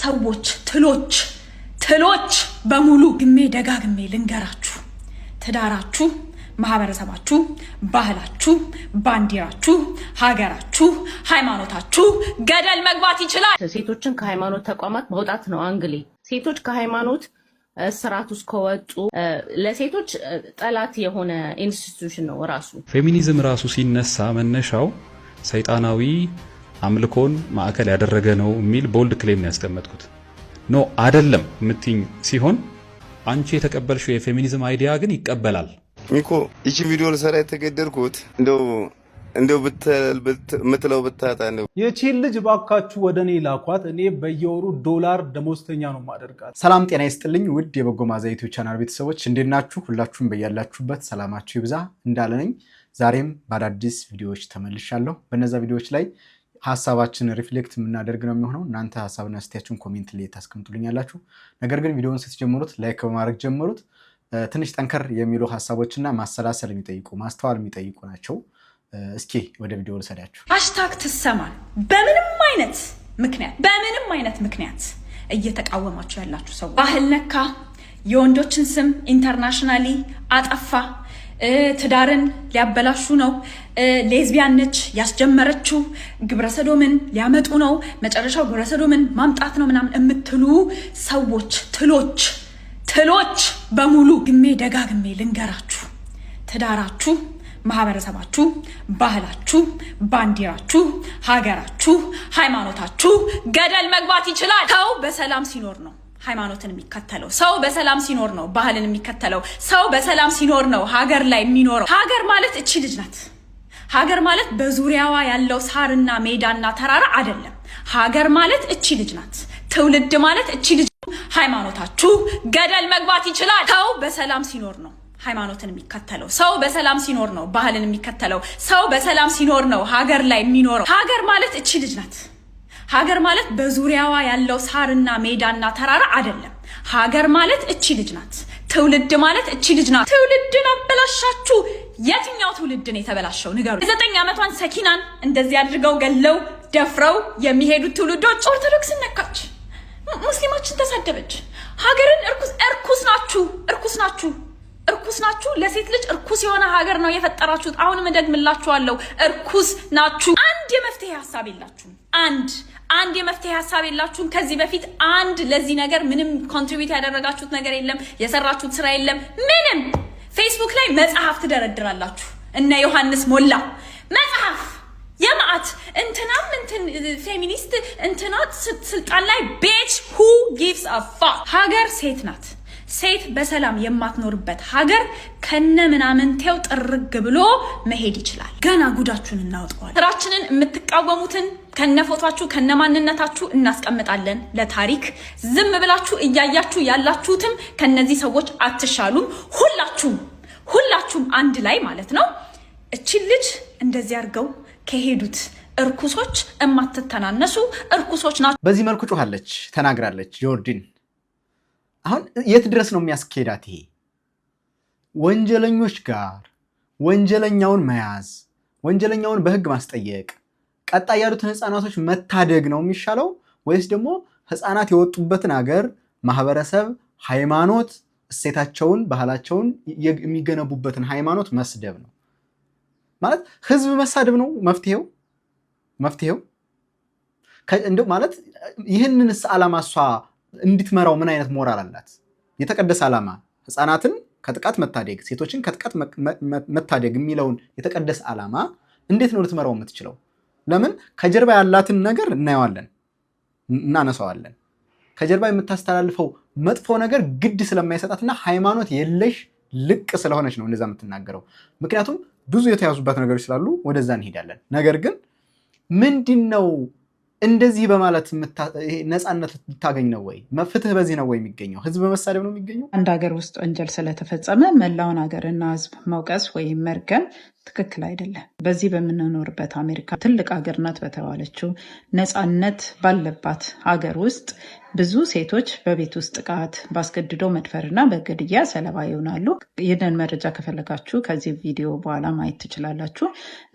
ሰዎች ትሎች በሙሉ ግሜ ደጋግሜ ልንገራችሁ፣ ትዳራችሁ፣ ማህበረሰባችሁ፣ ባህላችሁ፣ ባንዲራችሁ፣ ሀገራችሁ፣ ሃይማኖታችሁ ገደል መግባት ይችላል። ሴቶችን ከሃይማኖት ተቋማት ማውጣት ነው አንግሌ። ሴቶች ከሃይማኖት ስርዓት ውስጥ ከወጡ ለሴቶች ጠላት የሆነ ኢንስቲትዩሽን ነው ራሱ። ፌሚኒዝም ራሱ ሲነሳ መነሻው ሰይጣናዊ አምልኮን ማዕከል ያደረገ ነው የሚል ቦልድ ክሌም ነው ያስቀመጥኩት። ኖ አይደለም ምትኝ ሲሆን አንቺ የተቀበልሽው የፌሚኒዝም አይዲያ ግን ይቀበላል። ሚኮ እቺ ቪዲዮ ለሰራ የተገደልኩት እንደው ምትለው ብታጣ ነው። የቺን ልጅ ባካችሁ ወደኔ ላኳት፣ እኔ በየወሩ $1 ደሞዝተኛ ነው ማደርጋት። ሰላም ጤና ይስጥልኝ ውድ የበጎ ማዛ ዩቲዩብ ቻናል ቤተሰቦች እንዴት ናችሁ? ሁላችሁም በያላችሁበት ሰላማችሁ ይብዛ እንዳለኝ ዛሬም በአዳዲስ ቪዲዮዎች ተመልሻለሁ። በእነዛ ቪዲዮዎች ላይ ሐሳባችን ሪፍሌክት የምናደርግ ነው የሚሆነው። እናንተ ሐሳብና አስተያየታችሁን ኮሜንት ላይ ታስቀምጡልኛላችሁ። ነገር ግን ቪዲዮውን ስትጀምሩት ላይክ በማድረግ ጀምሩት። ትንሽ ጠንከር የሚሉ ሐሳቦችና ማሰላሰል የሚጠይቁ ማስተዋል የሚጠይቁ ናቸው። እስኪ ወደ ቪዲዮ ልሰዳችሁ። ሃሽታግ ትሰማል በምንም አይነት ምክንያት እየተቃወማችሁ ያላችሁ ሰው ባህል ነካ፣ የወንዶችን ስም ኢንተርናሽናሊ አጠፋ፣ ትዳርን ሊያበላሹ ነው፣ ሌዝቢያን ነች ያስጀመረችው፣ ግብረሰዶምን ሊያመጡ ነው፣ መጨረሻው ግብረሰዶምን ማምጣት ነው ምናምን የምትሉ ሰዎች ትሎች በሙሉ ግሜ ደጋግሜ ልንገራችሁ፣ ትዳራችሁ፣ ማህበረሰባችሁ፣ ባህላችሁ፣ ባንዲራችሁ፣ ሀገራችሁ፣ ሃይማኖታችሁ ገደል መግባት ይችላል። ሰው በሰላም ሲኖር ነው ሃይማኖትን የሚከተለው። ሰው በሰላም ሲኖር ነው ባህልን የሚከተለው። ሰው በሰላም ሲኖር ነው ሀገር ላይ የሚኖረው። ሀገር ማለት እቺ ልጅ ናት። ሀገር ማለት በዙሪያዋ ያለው ሳርና ሜዳና ተራራ አይደለም። ሀገር ማለት እቺ ልጅ ናት። ትውልድ ማለት እቺ ልጅ። ሃይማኖታችሁ ገደል መግባት ይችላል። ሰው በሰላም ሲኖር ነው ሃይማኖትን የሚከተለው። ሰው በሰላም ሲኖር ነው ባህልን የሚከተለው። ሰው በሰላም ሲኖር ነው ሀገር ላይ የሚኖረው። ሀገር ማለት እቺ ልጅ ናት። ሀገር ማለት በዙሪያዋ ያለው ሳርና ሜዳና ተራራ አይደለም። ሀገር ማለት እቺ ልጅ ናት። ትውልድ ማለት እቺ ልጅ ናት። ትውልድን አበላሻችሁ። የትኛው ትውልድ ነው የተበላሸው? ንገሩ። የ9 ዓመቷን ሰኪናን እንደዚህ አድርገው ገለው ደፍረው የሚሄዱት ትውልዶች ኦርቶዶክስን ነካች፣ ሙስሊሞችን ተሳደበች። ሀገርን እርኩስ ናችሁ። ለሴት ልጅ እርኩስ የሆነ ሀገር ነው የፈጠራችሁት። አሁንም እደግምላችኋለሁ፣ እርኩስ ናችሁ። አንድ የመፍትሄ ሀሳብ የላችሁም። ከዚህ በፊት ለዚህ ነገር ምንም ኮንትሪቢዩት ያደረጋችሁት ነገር የለም፣ የሰራችሁት ስራ የለም። ምንም ፌስቡክ ላይ መጽሐፍ ትደረድራላችሁ። እነ ዮሐንስ ሞላ መጽሐፍ የማአት እንትናም ፌሚኒስት እንትናት ስልጣን ላይ ቤች who gives a fuck። ሀገር ሴት ናት። ሴት በሰላም የማትኖርበት ሀገር ከነ ምናምንቴው ጥርግ ብሎ መሄድ ይችላል። ገና ጉዳችሁን እናወጣዋለን። ስራችንን የምትቃወሙትን ከነፎቷችሁ ከነማንነታችሁ እናስቀምጣለን ለታሪክ። ዝም ብላችሁ እያያችሁ ያላችሁትም ከነዚህ ሰዎች አትሻሉም። ሁላችሁም አንድ ላይ ማለት ነው እቺ ልጅ እንደዚህ አድርገው ከሄዱት እርኩሶች እማትተናነሱ እርኩሶች ናቸው። በዚህ መልኩ ጮኻለች፣ ተናግራለች ጆርዲን። አሁን የት ድረስ ነው የሚያስኬዳት? ይሄ ወንጀለኞች ጋር ወንጀለኛውን መያዝ፣ ወንጀለኛውን በህግ ማስጠየቅ፣ ቀጣይ ያሉትን ህፃናቶች መታደግ ነው የሚሻለው ወይስ ደግሞ ህፃናት የወጡበትን ሀገር ማህበረሰብ፣ ሃይማኖት፣ እሴታቸውን፣ ባህላቸውን የሚገነቡበትን ሃይማኖት መስደብ ነው? ማለት ህዝብ መሳደብ ነው መፍትሄው? እንደው ማለት ይህንንስ ዓላማ እሷ እንድትመራው ምን አይነት ሞራል አላት? የተቀደሰ ዓላማ ህፃናትን ከጥቃት መታደግ፣ ሴቶችን ከጥቃት መታደግ የሚለውን የተቀደሰ ዓላማ እንዴት ነው ልትመራው የምትችለው? ለምን? ከጀርባ ያላትን ነገር እናየዋለን፣ እናነሳዋለን። ከጀርባ የምታስተላልፈው መጥፎ ነገር ግድ ስለማይሰጣትና ሃይማኖት የለሽ ልቅ ስለሆነች ነው እንደዛ የምትናገረው። ምክንያቱም ብዙ የተያዙባት ነገሮች ስላሉ ወደዛ እንሄዳለን። ነገር ግን ምንድነው እንደዚህ በማለት ነፃነት ልታገኝ ነው ወይ? ፍትህ በዚህ ነው ወይ የሚገኘው? ህዝብ በመሳደብ ነው የሚገኘው? አንድ ሀገር ውስጥ ወንጀል ስለተፈጸመ መላውን ሀገርና ህዝብ መውቀስ ወይም መርገም ትክክል አይደለም። በዚህ በምንኖርበት አሜሪካ ትልቅ ሀገር ናት በተባለችው ነፃነት ባለባት ሀገር ውስጥ ብዙ ሴቶች በቤት ውስጥ ጥቃት፣ ባስገድዶ መድፈርና በግድያ ሰለባ ይሆናሉ። ይህንን መረጃ ከፈለጋችሁ ከዚህ ቪዲዮ በኋላ ማየት ትችላላችሁ።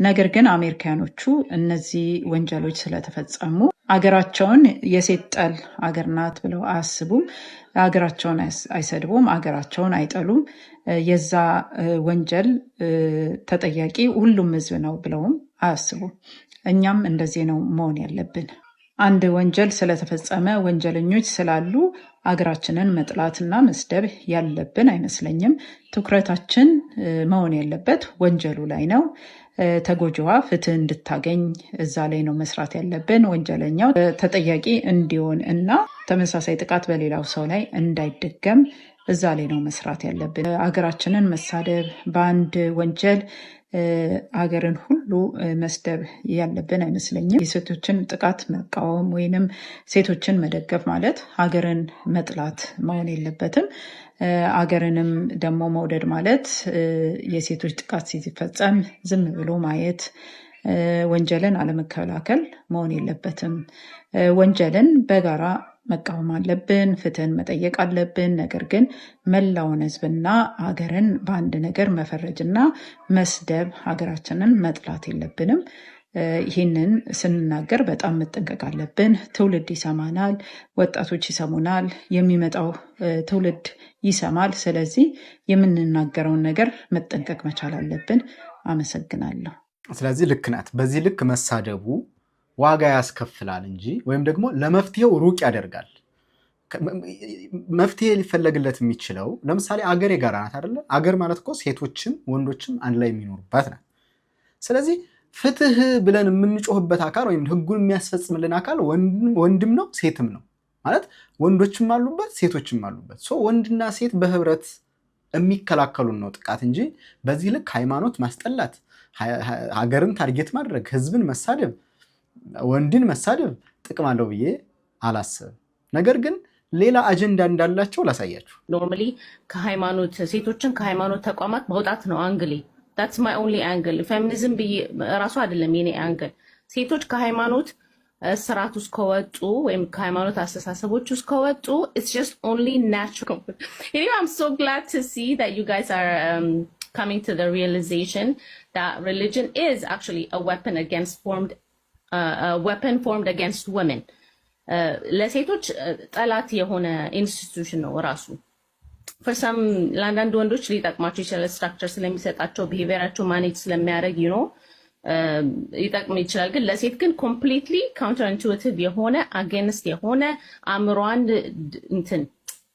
ነገር ግን አሜሪካኖቹ እነዚህ ወንጀሎች ስለተፈጸሙ አገራቸውን የሴት ጠል አገር ናት ብለው አያስቡም። አገራቸውን አይሰድቡም፣ አገራቸውን አይጠሉም። የዛ ወንጀል ተጠያቂ ሁሉም ህዝብ ነው ብለውም አያስቡም። እኛም እንደዚህ ነው መሆን ያለብን። አንድ ወንጀል ስለተፈጸመ ወንጀለኞች ስላሉ አገራችንን መጥላትና መስደብ ያለብን አይመስለኝም። ትኩረታችን መሆን ያለበት ወንጀሉ ላይ ነው። ተጎጂዋ ፍትህ እንድታገኝ እዛ ላይ ነው መስራት ያለብን። ወንጀለኛው ተጠያቂ እንዲሆን እና ተመሳሳይ ጥቃት በሌላው ሰው ላይ እንዳይደገም እዛ ላይ ነው መስራት ያለብን። አገራችንን መሳደብ በአንድ ወንጀል አገርን ሁሉ መስደብ ያለብን አይመስለኝም። የሴቶችን ጥቃት መቃወም ወይንም ሴቶችን መደገፍ ማለት ሀገርን መጥላት መሆን የለበትም። አገርንም ደግሞ መውደድ ማለት የሴቶች ጥቃት ሲፈጸም ዝም ብሎ ማየት፣ ወንጀልን አለመከላከል መሆን የለበትም። ወንጀልን በጋራ መቃወም አለብን፣ ፍትህን መጠየቅ አለብን። ነገር ግን መላውን ህዝብና ሀገርን በአንድ ነገር መፈረጅና መስደብ፣ ሀገራችንን መጥላት የለብንም። ይህንን ስንናገር በጣም መጠንቀቅ አለብን። ትውልድ ይሰማናል፣ ወጣቶች ይሰሙናል፣ የሚመጣው ትውልድ ይሰማል። ስለዚህ የምንናገረውን ነገር መጠንቀቅ መቻል አለብን። አመሰግናለሁ። ስለዚህ ልክ ናት። በዚህ ልክ መሳደቡ ዋጋ ያስከፍላል እንጂ ወይም ደግሞ ለመፍትሄው ሩቅ ያደርጋል። መፍትሄ ሊፈለግለት የሚችለው ለምሳሌ አገር የጋራ ናት አይደለ? አገር ማለት እኮ ሴቶችም ወንዶችም አንድ ላይ የሚኖሩባት ናት። ስለዚህ ፍትህ ብለን የምንጮህበት አካል ወይም ህጉን የሚያስፈጽምልን አካል ወንድም ነው ሴትም ነው ማለት ወንዶችም አሉበት ሴቶችም አሉበት። ወንድና ሴት በህብረት የሚከላከሉን ነው ጥቃት እንጂ በዚህ ልክ ሃይማኖት ማስጠላት፣ ሀገርን ታርጌት ማድረግ፣ ህዝብን መሳደብ፣ ወንድን መሳደብ ጥቅም አለው ብዬ አላስብም። ነገር ግን ሌላ አጀንዳ እንዳላቸው ላሳያችሁ። ኖርማሊ ከሃይማኖት ሴቶችን ከሃይማኖት ተቋማት ማውጣት ነው አንግሌ። that's my only angle ፌሚኒዝም ራሱ አይደለም የኔ አንግል። ሴቶች ከሃይማኖት ስርዓት ውስጥ ከወጡ ወይም ከሃይማኖት አስተሳሰቦች ውስጥ ከወጡ it's just only natural. Anyway, I'm so glad to see that you guys are coming to the realization that religion is actually a weapon formed against women. ለሴቶች ጠላት የሆነ ኢንስቲትዩሽን ነው ራሱ። for some ለአንዳንድ ወንዶች ሊጠቅማቸው ይችላል፣ ስትራክቸር ስለሚሰጣቸው ቢሄቪየራቸው ማኔጅ ስለሚያደርግ ሊጠቅም ይችላል። ግን ለሴት ግን ኮምፕሊትሊ ካውንተር ኢንቱዊቲቭ የሆነ አጌንስት የሆነ አእምሯን እንትን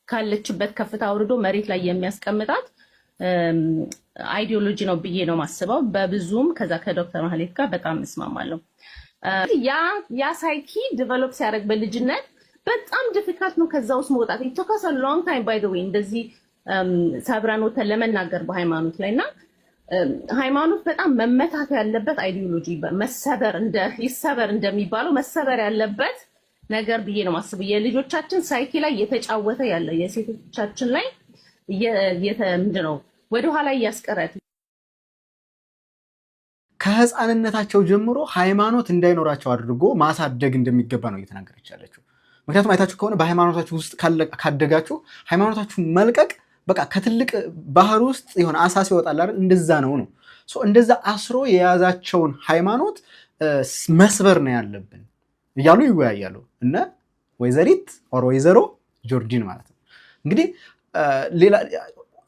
ካለችበት ከፍታ አውርዶ መሬት ላይ የሚያስቀምጣት አይዲዮሎጂ ነው ብዬ ነው ማስበው። በብዙም ከዛ ከዶክተር ማህሌት ጋር በጣም እስማማለሁ። ያ ሳይኪ ዲቨሎፕ ሲያደርግ በልጅነት በጣም ዲፊካልት ነው ከዛ ውስጥ መውጣት። it took us a long time by the way እንደዚህ ሰብረን ወተን ለመናገር በሃይማኖት ላይና ሃይማኖት በጣም መመታት ያለበት አይዲዮሎጂ ይሰበር እንደሚባለው መሰበር ያለበት ነገር ብዬ ነው ማስበው። የልጆቻችን ሳይኪ ላይ የተጫወተ ያለ የሴቶቻችን ላይ ምንድነው ወደኋላ እያስቀረት ከህፃንነታቸው ጀምሮ ሃይማኖት እንዳይኖራቸው አድርጎ ማሳደግ እንደሚገባ ነው እየተናገረች ያለችው። ምክንያቱም አይታችሁ ከሆነ በሃይማኖታችሁ ውስጥ ካደጋችሁ ሃይማኖታችሁ መልቀቅ በቃ ከትልቅ ባህር ውስጥ የሆነ አሳ ሲወጣል አይደል? እንደዛ ነው። እንደዛ አስሮ የያዛቸውን ሃይማኖት መስበር ነው ያለብን እያሉ ይወያያሉ እነ ወይዘሪት ኦር ወይዘሮ ጆርጂን ማለት ነው። እንግዲህ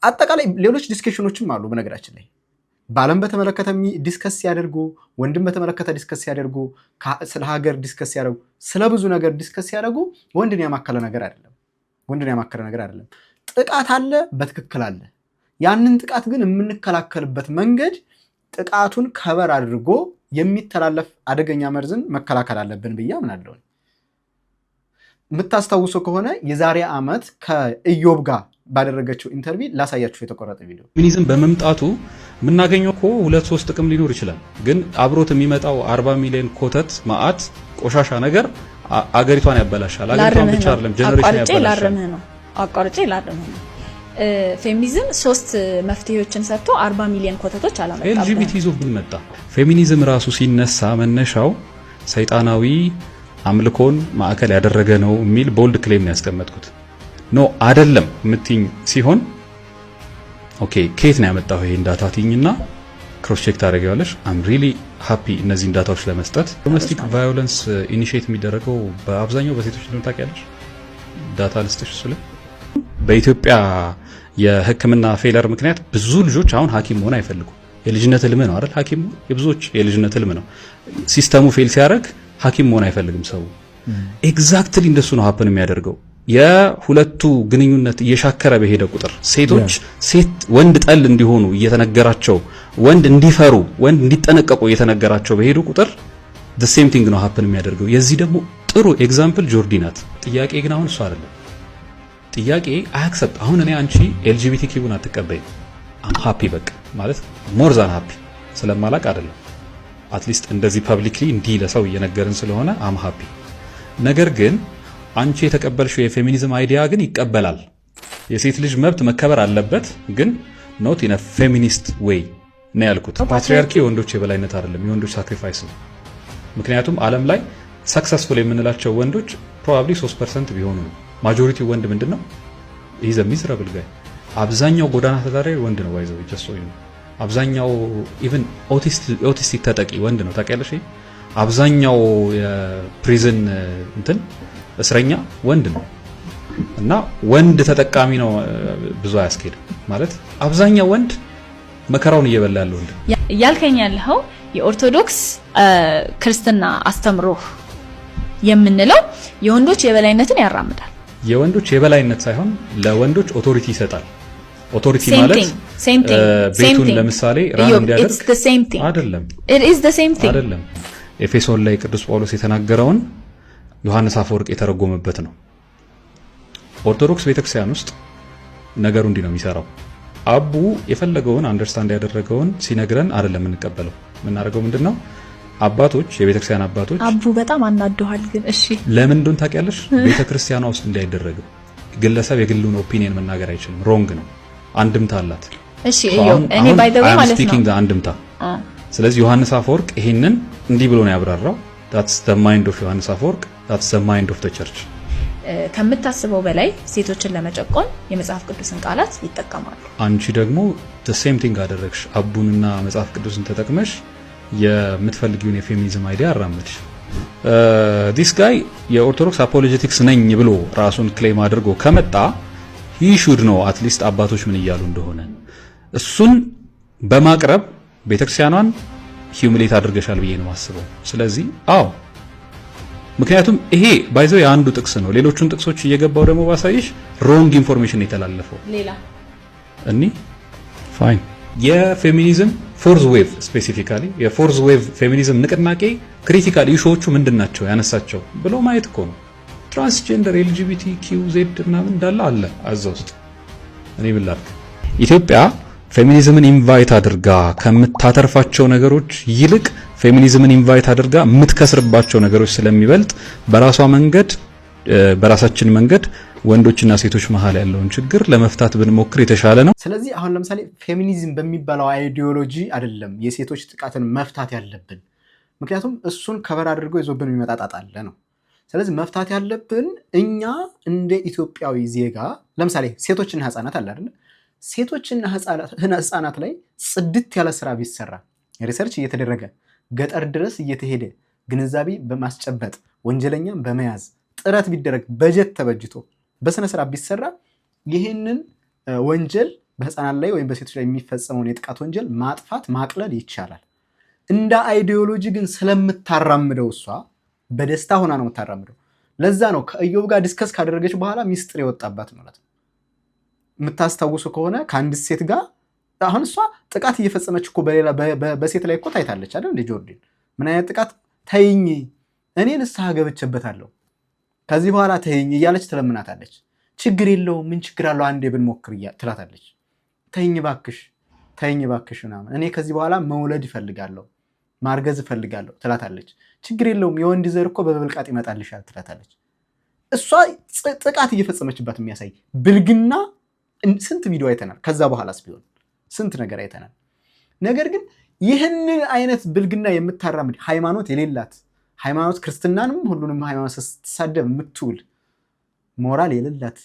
አጠቃላይ ሌሎች ዲስከሽኖችም አሉ በነገራችን ላይ ባለም በተመለከተ ዲስከስ ያደርጉ፣ ወንድም በተመለከተ ዲስከስ ያደርጉ፣ ስለ ሀገር ዲስከስ ያደርጉ፣ ስለ ብዙ ነገር ዲስከስ ያደርጉ። ወንድን ያማከለ ነገር አይደለም። ጥቃት አለ፣ በትክክል አለ። ያንን ጥቃት ግን የምንከላከልበት መንገድ ጥቃቱን ከበር አድርጎ የሚተላለፍ አደገኛ መርዝን መከላከል አለብን ብዬ አምናለሁ። የምታስታውሱ ከሆነ የዛሬ ዓመት ከኢዮብ ጋር ባደረገችው ኢንተርቪው ላሳያችሁ የተቆረጠ ቪዲዮ። ፌሚኒዝም በመምጣቱ የምናገኘው እኮ 2-3 ጥቅም ሊኖር ይችላል። ግን አብሮት የሚመጣው 40 ሚሊዮን ኮተት ማአት ቆሻሻ ነገር አገሪቷን ያበላሻል። አገሪቷን ብቻ አይደለም ጀነሬሽን ያበላሻል። አቋርጬ ላርምህ ነው። ፌሚኒዝም 3 መፍትሄዎችን ሰጥቶ 40 ሚሊዮን ኮተቶች አላመጣም። ኤልጂቢቲ ይዞ መጣ። ፌሚኒዝም ራሱ ሲነሳ መነሻው ሰይጣናዊ አምልኮን ማዕከል ያደረገ ነው የሚል ቦልድ ክሌም ነው ያስቀመጥኩት። ኖ አይደለም ምትኝ ሲሆን ኦኬ ከየት ነው ያመጣው ይሄን ዳታ ትኝና ክሮስ ቼክ ታደርጊዋለሽ። አም ሪሊ ሃፒ እነዚህን ዳታዎች ለመስጠት። ዶሜስቲክ ቫዮለንስ ኢኒሺየት የሚደረገው በአብዛኛው በሴቶች እንደሆነ ታውቂያለሽ። ዳታ ልስጥሽ እሱ ላይ በኢትዮጵያ የሕክምና ፌለር ምክንያት ብዙ ልጆች አሁን ሐኪም መሆን አይፈልጉም። የልጅነት ህልም ነው አይደል? ሐኪም የብዙዎች የልጅነት ህልም ነው። ሲስተሙ ፌል ሲያደርግ ሐኪም መሆን አይፈልግም ሰው። ኤግዛክትሊ እንደሱ ነው ሀፕን የሚያደርገው። የሁለቱ ግንኙነት እየሻከረ በሄደ ቁጥር ሴቶች ወንድ ጠል እንዲሆኑ እየተነገራቸው፣ ወንድ እንዲፈሩ፣ ወንድ እንዲጠነቀቁ እየተነገራቸው በሄዱ ቁጥር the same thing ነው ሀፕን የሚያደርገው። የዚህ ደግሞ ጥሩ ኤግዛምፕል ጆርዲ ናት። ጥያቄ ግን አሁን እሱ አይደለም ጥያቄ አክሰፕት። አሁን እኔ አንቺ ኤልጂቢቲኪውን አትቀበይም አም ሃፒ በቃ ማለት ሞር ዛን ሃፒ ስለማላቅ አይደለም። አትሊስት እንደዚህ ፐብሊክሊ እንዲህ ለሰው እየነገርን ስለሆነ አም ሃፒ። ነገር ግን አንቺ የተቀበልሽው የፌሚኒዝም አይዲያ ግን ይቀበላል። የሴት ልጅ መብት መከበር አለበት፣ ግን ኖት ኢን አ ፌሚኒስት ዌይ ነው ያልኩት። ፓትሪያርኪ የወንዶች የበላይነት አይደለም፣ የወንዶች ሳክሪፋይስ ነው። ምክንያቱም ዓለም ላይ ሰክሰስፉል የምንላቸው ወንዶች ፕሮባብሊ 3% ቢሆኑ ነው። ማጆሪቲ ወንድ ምንድነው? ኢዝ አ ሚዘራብል ጋይ። አብዛኛው ጎዳና ተዳዳሪ ወንድ ነው። ባይዘው ጀስት ነው። አብዛኛው ኢቭን ኦቲስቲክ ተጠቂ ወንድ ነው። ታውቂያለሽ? አብዛኛው የፕሪዝን እስረኛ ወንድ ነው። እና ወንድ ተጠቃሚ ነው ብዙ አያስኬድም ማለት አብዛኛው ወንድ መከራውን እየበላ ያለው ወንድ እያልከኝ ያለው የኦርቶዶክስ ክርስትና አስተምሮ የምንለው የወንዶች የበላይነትን ያራምዳል። የወንዶች የበላይነት ሳይሆን ለወንዶች ኦቶሪቲ ይሰጣል። ኦቶሪቲ ማለት ቤቱን ለምሳሌ ራን እንዲያደርግ አይደለም። አይደለም። ኤፌሶን ላይ ቅዱስ ጳውሎስ የተናገረውን ዮሐንስ አፈወርቅ የተረጎመበት ነው። ኦርቶዶክስ ቤተክርስቲያን ውስጥ ነገሩ እንዲህ ነው የሚሰራው። አቡ የፈለገውን አንደርስታንድ ያደረገውን ሲነግረን አይደለም እንቀበለው። የምናደርገው ምንድነው? አባቶች የቤተክርስቲያን አባቶች አቡ በጣም አናደዋል። ግን እሺ ለምን እንደሆነ ታውቂያለሽ? ቤተክርስቲያኗ ውስጥ እንዳይደረግም ግለሰብ የግሉን ኦፒኒየን መናገር አይችልም። ሮንግ ነው። አንድምታ አላት። እሺ እኔ ባይ ዘ ዌይ ማለት ነው አንድምታ። ስለዚህ ዮሐንስ አፈወርቅ ይሄንን እንዲህ ብሎ ነው ያብራራው። that's the mind of ዮሐንስ አፈወርቅ, that's the mind of the church። ከምታስበው በላይ ሴቶችን ለመጨቆን የመጽሐፍ ቅዱስን ቃላት ይጠቀማሉ። አንቺ ደግሞ the same thing አደረግሽ። አቡንና መጽሐፍ ቅዱስን ተጠቅመሽ የምትፈልጊውን የፌሚኒዝም አይዲያ አራመድሽ። this guy የኦርቶዶክስ አፖሎጀቲክስ ነኝ ብሎ ራሱን ክሌም አድርጎ ከመጣ he should know at least አባቶች ምን እያሉ እንደሆነ። እሱን በማቅረብ ቤተክርስቲያኗን ሂዩሚሌት አድርገሻል ብዬ ነው ማስበው። ስለዚህ ምክንያቱም ይሄ ባይዘው የአንዱ ጥቅስ ነው። ሌሎቹን ጥቅሶች እየገባው ደግሞ ባሳይሽ ሮንግ ኢንፎርሜሽን የተላለፈው ሌላ ፋይን። የፌሚኒዝም ፎርዝ ዌቭ ስፔሲፊካሊ የፎርዝ ዌቭ ፌሚኒዝም ንቅናቄ ክሪቲካል ኢሹዎቹ ምንድናቸው ያነሳቸው ብሎ ማየት እኮ ነው። ትራንስጀንደር ኤልጂቢቲ ኪው ዜድ ምናምን እንዳለ አለ አዛ ውስጥ። እኔ ብላክ ኢትዮጵያ ፌሚኒዝምን ኢንቫይት አድርጋ ከምታተርፋቸው ነገሮች ይልቅ ፌሚኒዝምን ኢንቫይት አድርጋ የምትከስርባቸው ነገሮች ስለሚበልጥ በራሷ መንገድ በራሳችን መንገድ ወንዶችና ሴቶች መሀል ያለውን ችግር ለመፍታት ብንሞክር የተሻለ ነው። ስለዚህ አሁን ለምሳሌ ፌሚኒዝም በሚባለው አይዲዮሎጂ አይደለም የሴቶች ጥቃትን መፍታት ያለብን፣ ምክንያቱም እሱን ከበር አድርጎ ይዞብን የሚመጣ ጣጣ አለ ነው። ስለዚህ መፍታት ያለብን እኛ እንደ ኢትዮጵያዊ ዜጋ ለምሳሌ ሴቶችና ህፃናት አለ አይደል? ሴቶችና ህፃናት ላይ ጽድት ያለ ስራ ቢሰራ ሪሰርች እየተደረገ ገጠር ድረስ እየተሄደ ግንዛቤ በማስጨበጥ ወንጀለኛም በመያዝ ጥረት ቢደረግ በጀት ተበጅቶ በስነ ስርዓት ቢሰራ ይህንን ወንጀል በህፃናት ላይ ወይም በሴቶች ላይ የሚፈጸመውን የጥቃት ወንጀል ማጥፋት ማቅለል ይቻላል። እንደ አይዲዮሎጂ ግን ስለምታራምደው እሷ በደስታ ሆና ነው የምታራምደው። ለዛ ነው ከኢዮብ ጋር ዲስከስ ካደረገች በኋላ ሚስጥር የወጣባት ማለት ነው። የምታስታውሱ ከሆነ ከአንድ ሴት ጋር አሁን እሷ ጥቃት እየፈጸመች እኮ በሴት ላይ እኮ ታይታለች አይደል? እንደ ጆርዲን ምን አይነት ጥቃት? ተይኝ እኔ ንስሐ ገብቼበታለሁ ከዚህ በኋላ ተይኝ እያለች ትለምናታለች። ችግር የለውም ምን ችግር አለው አንዴ ብንሞክር ትላታለች። ተይኝ ባክሽ ምናምን እኔ ከዚህ በኋላ መውለድ እፈልጋለሁ ማርገዝ እፈልጋለሁ ትላታለች። ችግር የለውም የወንድ ዘር እኮ በብልቃጥ ይመጣልሻል ትላታለች። እሷ ጥቃት እየፈጸመችባት የሚያሳይ ብልግና ስንት ቪዲዮ አይተናል። ከዛ በኋላስ ቢሆን ስንት ነገር አይተናል። ነገር ግን ይህንን አይነት ብልግና የምታራምድ ሃይማኖት የሌላት ሃይማኖት ክርስትናንም ሁሉንም ሃይማኖት ስትሳደብ የምትውል ሞራል የሌላት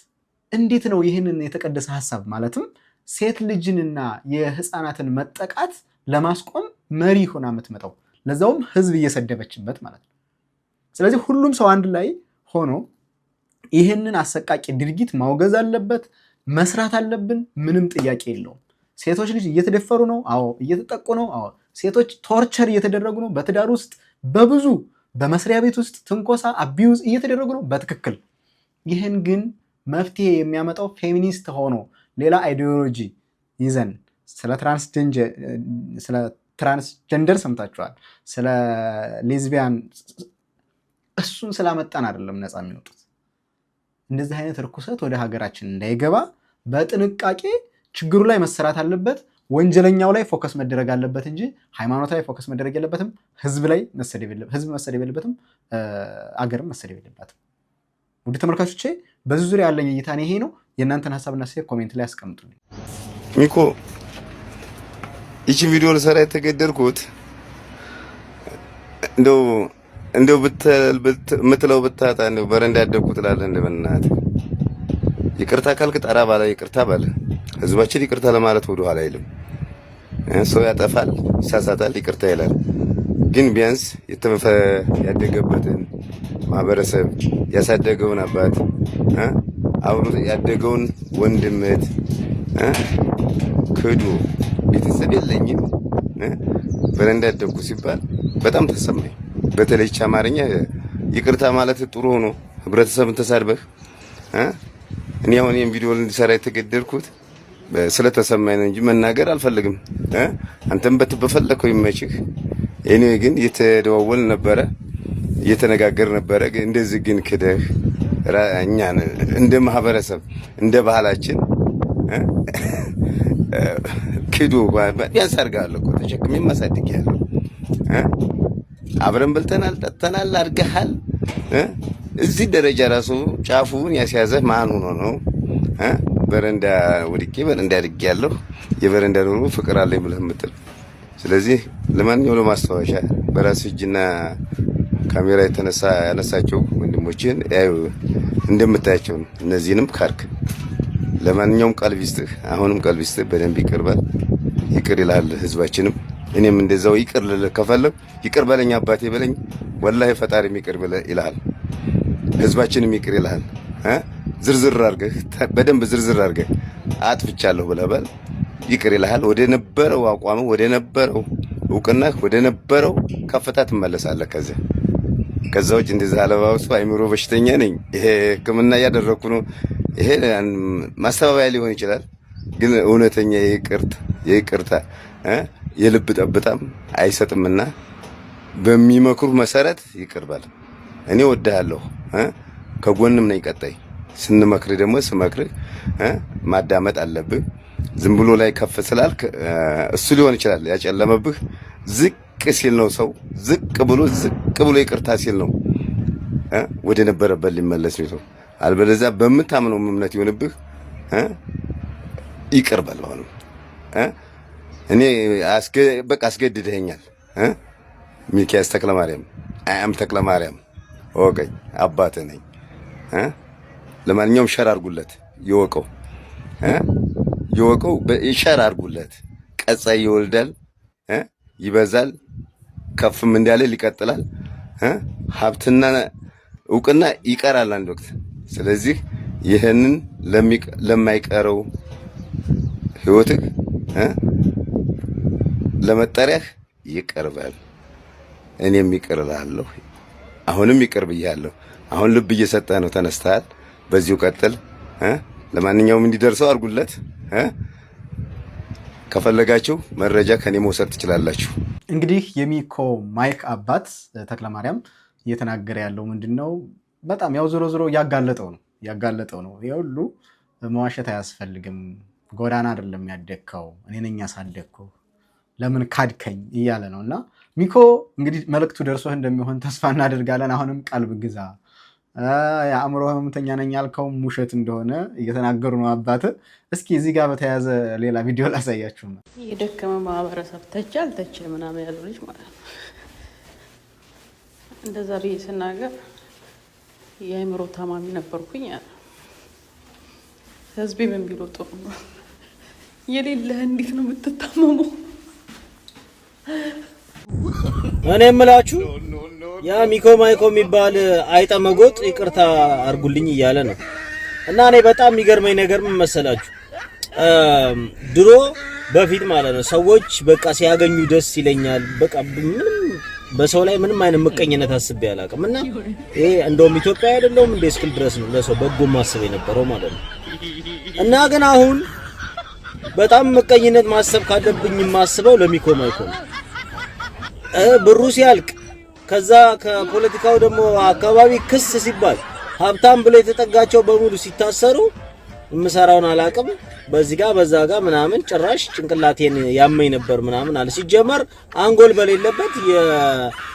እንዴት ነው ይህንን የተቀደሰ ሀሳብ ማለትም ሴት ልጅንና የህፃናትን መጠቃት ለማስቆም መሪ ሆና የምትመጣው ለዛውም ህዝብ እየሰደበችበት ማለት ነው። ስለዚህ ሁሉም ሰው አንድ ላይ ሆኖ ይህንን አሰቃቂ ድርጊት ማውገዝ አለበት፣ መስራት አለብን። ምንም ጥያቄ የለውም። ሴቶች ልጅ እየተደፈሩ ነው። አዎ እየተጠቁ ነው። አዎ ሴቶች ቶርቸር እየተደረጉ ነው። በትዳር ውስጥ በብዙ በመስሪያ ቤት ውስጥ ትንኮሳ አቢዩዝ እየተደረጉ ነው በትክክል። ይህን ግን መፍትሄ የሚያመጣው ፌሚኒስት ሆኖ ሌላ አይዲዮሎጂ ይዘን ስለ ትራንስጀንደር ሰምታችኋል፣ ስለ ሌዝቢያን እሱን ስላመጣን አይደለም ነፃ የሚወጡት። እንደዚህ አይነት ርኩሰት ወደ ሀገራችን እንዳይገባ በጥንቃቄ ችግሩ ላይ መሰራት አለበት። ወንጀለኛው ላይ ፎከስ መደረግ አለበት እንጂ ሃይማኖት ላይ ፎከስ መደረግ የለበትም። ህዝብ መሰደብ የለበትም። አገርም መሰደብ የለበትም። ውድ ተመልካቾቼ በዚህ ዙሪያ ያለኝ እይታ ይሄ ነው። የእናንተን ሀሳብና አስተያየት ኮሜንት ላይ አስቀምጡልኝ። ሚኮ ይህችን ቪዲዮ ልሰራ የተገደድኩት እንደው ምትለው ብታጣ እንደው በረንዳ ያደግኩ ትላለህ። እንደምናት ይቅርታ ካልክ ጠራ ባለ ይቅርታ ባለ ህዝባችን ይቅርታ ለማለት ወደ ኋላ አይልም። ሰው ያጠፋል፣ ይሳሳታል፣ ይቅርታ ይላል። ግን ቢያንስ ያደገበትን ማህበረሰብ ያሳደገውን አባት አብሮ ያደገውን ወንድምት ክዱ ቤተሰብ የለኝም በረንዳ ያደግኩ ሲባል በጣም ተሰማኝ። በተለይ አማርኛ ይቅርታ ማለት ጥሩ ሆኖ ህብረተሰብን ተሳድበህ እኔ አሁን ይሄን ቪዲዮ እንድሰራ የተገደድኩት ስለተሰማኝ ነው እንጂ መናገር አልፈልግም። አንተም በፈለከው ይመችህ። እኔ ግን እየተደዋወል ነበረ፣ እየተነጋገር ነበረ። እንደዚህ ግን ክደህ እኛን እንደ ማህበረሰብ እንደ ባህላችን ክዱ ቢያንስ አድርገሃል እኮ ተሸክሜ ማሳድጊያለሁ። አብረን በልተናል፣ ጠጥተናል፣ አድርገሃል። እዚህ ደረጃ ራሱ ጫፉን ያስያዘህ ማን ሆኖ ነው? በረንዳ ወድቄ በረንዳ አድጌያለሁ፣ የበረንዳ ኑሮ ፍቅር አለኝ ብለህ የምትል። ስለዚህ ለማንኛውም ለማስታወሻ በራስህ እጅና ካሜራ ያነሳቸው ወንድሞችን እንደምታያቸው ነው። እነዚህንም ካርክ ለማንኛውም ቀልብ ይስጥህ። አሁንም ቀልብ ይስጥህ። በደንብ ይቅር በል። ይቅር ይልሃል ህዝባችንም። እኔም እንደዛው ይቅር ልልህ ከፈለግ ይቅር በለኝ አባቴ በለኝ። ወላሂ ፈጣሪም ይቅር ይልሃል፣ ህዝባችንም ይቅር ይልሃል። ዝርዝር አድርገህ በደንብ ዝርዝር አድርገህ አጥፍቻለሁ ብለህ በል። ይቅር ይልሃል። ወደ ነበረው አቋም፣ ወደ ነበረው እውቅናህ፣ ወደ ነበረው ከፍታ ትመለሳለህ። ከዛ ውጭ እንደዚህ አለባበሱ አይምሮ በሽተኛ ነኝ፣ ይሄ ህክምና እያደረኩ ነው፣ ይሄ ማስተባበያ ሊሆን ይችላል። ግን እውነተኛ የይቅርታ የልብ ጠብታም አይሰጥምና በሚመክሩ መሰረት ይቅር በል። እኔ ወድሃለሁ፣ ከጎንም ነኝ። ቀጣይ ስንመክር ደግሞ ስመክር ማዳመጥ አለብህ። ዝም ብሎ ላይ ከፍ ስላልክ እሱ ሊሆን ይችላል ያጨለመብህ። ዝቅ ሲል ነው ሰው ዝቅ ብሎ ይቅርታ ሲል ነው ወደ ነበረበት ሊመለስ ነው። አልበለዚያ በምታምነው እምነት ይሆንብህ። ይቅር በል። አሁንም እኔ በቃ አስገድደኸኛል። ሚኪያስ ተክለማርያም አያም ተክለማርያም ወቀኝ አባትህ ነኝ። ለማንኛውም ሸር አድርጉለት፣ ይወቀው ሸር አድርጉለት። ቀጻይ ይወልዳል፣ ይበዛል፣ ከፍም እንዳለ ይቀጥላል። ሀብትና እውቅና ይቀራል አንድ ወቅት። ስለዚህ ይህንን ለማይቀረው ህይወትህ ለመጠሪያህ ይቅር በል። እኔም ይቅር እልሃለሁ። አሁንም ይቅር ብያለሁ። አሁን ልብ እየሰጠህ ነው፣ ተነስተሃል። በዚሁ ቀጥል። ለማንኛውም እንዲደርሰው አድርጉለት። ከፈለጋችሁ መረጃ ከኔ መውሰድ ትችላላችሁ። እንግዲህ የሚኮ ማይክ አባት ተክለማርያም እየተናገረ ያለው ምንድነው? በጣም ያው ዞሮ ያጋለጠው ነው። ይሁሉ መዋሸት አያስፈልግም። ጎዳና አይደለም ያደግከው፣ እኔ ነኝ ያሳደግከው፣ ለምን ካድከኝ እያለ ነው። እና ሚኮ እንግዲህ መልእክቱ ደርሶህ እንደሚሆን ተስፋ እናደርጋለን። አሁንም ቀልብ ግዛ፣ የአእምሮ ህመምተኛ ነኝ ያልከው ውሸት እንደሆነ እየተናገሩ ነው አባት። እስኪ እዚህ ጋር በተያያዘ ሌላ ቪዲዮ ላሳያችሁ ነው። የደከመ ማህበረሰብ ተቻል ምናምን ያሉ ልጅ ማለት ነው። እንደዛ ብዬ ስናገር የአእምሮ ታማሚ ነበርኩኝ ያለ ህዝቤ ምን ቢለው ጥሩ ነው? የሌለህ እንዴት ነው የምትታመመው? እኔ የምላችሁ ያ ሚኮ ማይኮ የሚባል አይጠመጎጥ ይቅርታ አርጉልኝ እያለ ነው። እና እኔ በጣም የሚገርመኝ ነገር ምን መሰላችሁ? ድሮ በፊት ማለት ነው ሰዎች በቃ ሲያገኙ ደስ ይለኛል። በቃ ምንም በሰው ላይ ምንም አይነት ምቀኝነት አስቤ አላውቅም። እና ይሄ እንደውም ኢትዮጵያ አይደለም እንደ እስክል ድረስ ነው ለሰው በጎ ማሰብ የነበረው ማለት ነው። እና ግን አሁን በጣም ምቀኝነት ማሰብ ካለብኝ ማስበው ለሚኮ ማይኮ ነው። ብሩ ሲያልቅ ከዛ ከፖለቲካው ደግሞ አካባቢ ክስ ሲባል ሀብታም ብሎ የተጠጋቸው በሙሉ ሲታሰሩ ምሰራውን አላቅም በዚህ ጋር በዛ ጋር ምናምን ጭራሽ ጭንቅላቴን ያመኝ ነበር ምናምን አለ። ሲጀመር አንጎል በሌለበት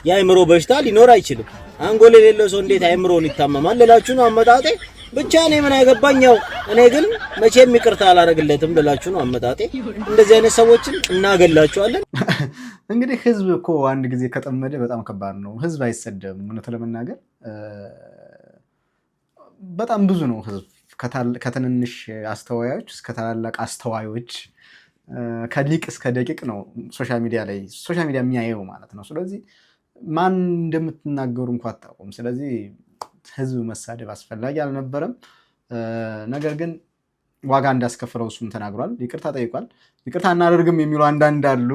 የአይምሮ በሽታ ሊኖር አይችልም። አንጎል የሌለው ሰው እንዴት አይምሮን ይታመማል? ልላችሁ ነው አመጣጤ። ብቻ እኔ ምን ያገባኛው። እኔ ግን መቼም ይቅርታ አላረግለትም ልላችሁ ነው አመጣጤ። እንደዚህ አይነት ሰዎችን እናገላቸዋለን። እንግዲህ ህዝብ እኮ አንድ ጊዜ ከጠመደ በጣም ከባድ ነው። ህዝብ አይሰደብም። እውነት ለመናገር በጣም ብዙ ነው ህዝብ፣ ከትንንሽ አስተዋዮች እስከ ታላላቅ አስተዋዮች፣ ከሊቅ እስከ ደቂቅ ነው ሶሻል ሚዲያ የሚያየው ማለት ነው። ስለዚህ ማን እንደምትናገሩ እንኳን አታውቁም። ስለዚህ ህዝብ መሳደብ አስፈላጊ አልነበረም። ነገር ግን ዋጋ እንዳስከፍለው እሱም ተናግሯል። ይቅርታ ጠይቋል። ይቅርታ እናደርግም የሚሉ አንዳንድ አሉ።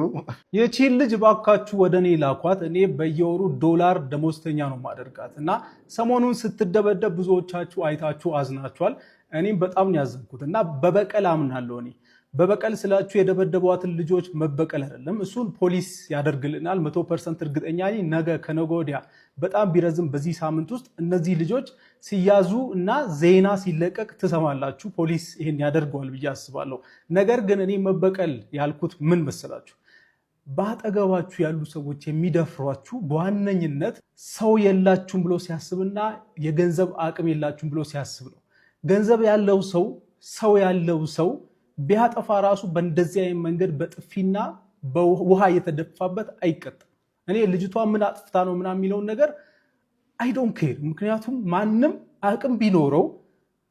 የቺን ልጅ ባካችሁ ወደ እኔ ላኳት፣ እኔ በየወሩ $1 ደሞዝተኛ ነው ማደርጋት። እና ሰሞኑን ስትደበደብ ብዙዎቻችሁ አይታችሁ አዝናችኋል። እኔም በጣም ያዘንኩት እና በበቀል አምናለሁ። እኔ በበቀል ስላችሁ የደበደቧትን ልጆች መበቀል አይደለም፣ እሱን ፖሊስ ያደርግልናል 100% እርግጠኛ ነኝ። ነገ ከነገ ወዲያ በጣም ቢረዝም በዚህ ሳምንት ውስጥ እነዚህ ልጆች ሲያዙ እና ዜና ሲለቀቅ ትሰማላችሁ። ፖሊስ ይሄን ያደርገዋል ብዬ አስባለሁ። ነገር ግን እኔ መበቀል ያልኩት ምን መሰላችሁ? ባጠገባችሁ ያሉ ሰዎች የሚደፍሯችሁ በዋነኝነት ሰው የላችሁም ብሎ ሲያስብና የገንዘብ አቅም የላችሁም ብሎ ሲያስብ ነው። ገንዘብ ያለው ሰው ያለው ሰው ቢያጠፋ ራሱ በእንደዚህ አይነት መንገድ በጥፊና በውሃ የተደፋበት አይቀጣም። እኔ ልጅቷ ምን አጥፍታ ነው ምናምን የሚለውን ነገር አይ ዶንት ኬር። ምክንያቱም ማንም አቅም ቢኖረው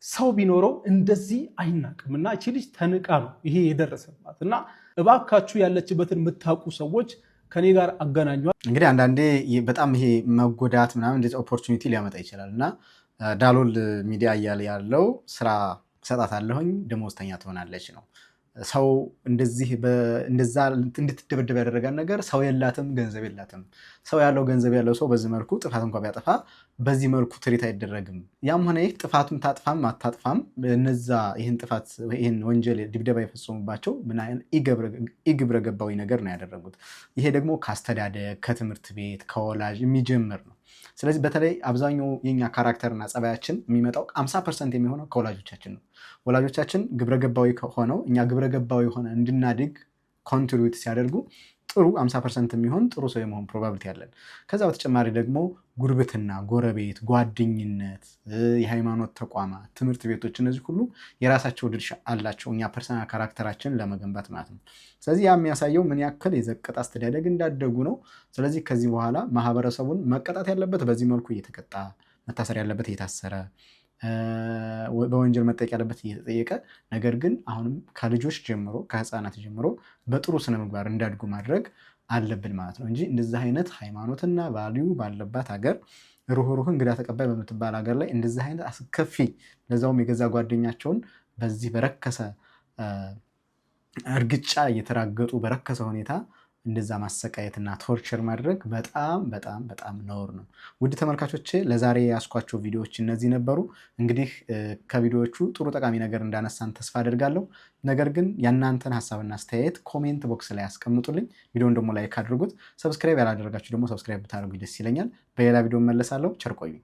ሰው ቢኖረው እንደዚህ አይናቅም። እና እቺ ልጅ ተንቃ ነው ይሄ የደረሰባት። እና እባካችሁ ያለችበትን የምታውቁ ሰዎች ከኔ ጋር አገናኟት። እንግዲህ አንዳንዴ በጣም ይሄ መጎዳት ምናምን እንደዚህ ኦፖርቹኒቲ ሊያመጣ ይችላል። እና ዳሎል ሚዲያ እያለ ያለው ስራ ሰጣታለሁኝ ደሞዝተኛ ትሆናለች ነው። ሰው እንደዛ እንድትደበደብ ያደረጋን ነገር ሰው የላትም ገንዘብ የላትም። ሰው ያለው ገንዘብ ያለው ሰው በዚህ መልኩ ጥፋት እንኳን ቢያጠፋ በዚህ መልኩ ትሪት አይደረግም። ያም ሆነ ይህ ጥፋቱን ታጥፋም አታጥፋም እነዛ ይህን ወንጀል ድብደባ የፈጸሙባቸው ምን አይነት ኢግብረ ገባዊ ነገር ነው ያደረጉት። ይሄ ደግሞ ከአስተዳደግ ከትምህርት ቤት ከወላጅ የሚጀምር ነው። ስለዚህ በተለይ አብዛኛው የኛ ካራክተርና ጸባያችን የሚመጣው 50% የሚሆነው ከወላጆቻችን ነው። ወላጆቻችን ግብረገባዊ ሆነው እኛ ግብረገባዊ ሆነ እንድናድግ ኮንትሪቢዩት ሲያደርጉ ጥሩ 50% የሚሆን ጥሩ ሰው የመሆን ፕሮባቢሊቲ ያለን። ከዛ በተጨማሪ ደግሞ ጉርብትና፣ ጎረቤት፣ ጓደኝነት፣ የሃይማኖት ተቋማት፣ ትምህርት ቤቶች እነዚህ ሁሉ የራሳቸው ድርሻ አላቸው እኛ ፐርሰናል ካራክተራችንን ለመገንባት ማለት ነው። ስለዚህ ያ የሚያሳየው ምን ያክል የዘቀጠ አስተዳደግ እንዳደጉ ነው። ስለዚህ ከዚህ በኋላ ማህበረሰቡን መቀጣት ያለበት በዚህ መልኩ እየተቀጣ፣ መታሰር ያለበት እየታሰረ፣ በወንጀል መጠየቅ ያለበት እየተጠየቀ፣ ነገር ግን አሁንም ከልጆች ጀምሮ ከህፃናት ጀምሮ በጥሩ ስነ ምግባር እንዳድጉ ማድረግ አለብን ማለት ነው እንጂ እንደዚህ አይነት ሃይማኖትና ቫልዩ ባለባት ሀገር ሩህሩህ እንግዳ ተቀባይ በምትባል ሀገር ላይ እንደዚህ አይነት አስከፊ ለዛውም የገዛ ጓደኛቸውን በዚህ በረከሰ እርግጫ እየተራገጡ በረከሰ ሁኔታ እንደዛ ማሰቃየትና ቶርቸር ማድረግ በጣም በጣም በጣም ነውር ነው። ውድ ተመልካቾቼ ለዛሬ ያስኳቸው ቪዲዮዎች እነዚህ ነበሩ። እንግዲህ ከቪዲዮዎቹ ጥሩ ጠቃሚ ነገር እንዳነሳን ተስፋ አደርጋለሁ። ነገር ግን የእናንተን ሀሳብና አስተያየት ኮሜንት ቦክስ ላይ ያስቀምጡልኝ። ቪዲዮውን ደግሞ ላይክ አድርጉት። ሰብስክራይብ ያላደረጋችሁ ደግሞ ሰብስክራይብ ብታደርጉ ደስ ይለኛል። በሌላ ቪዲዮ መለሳለሁ። ቸር ቆዩ።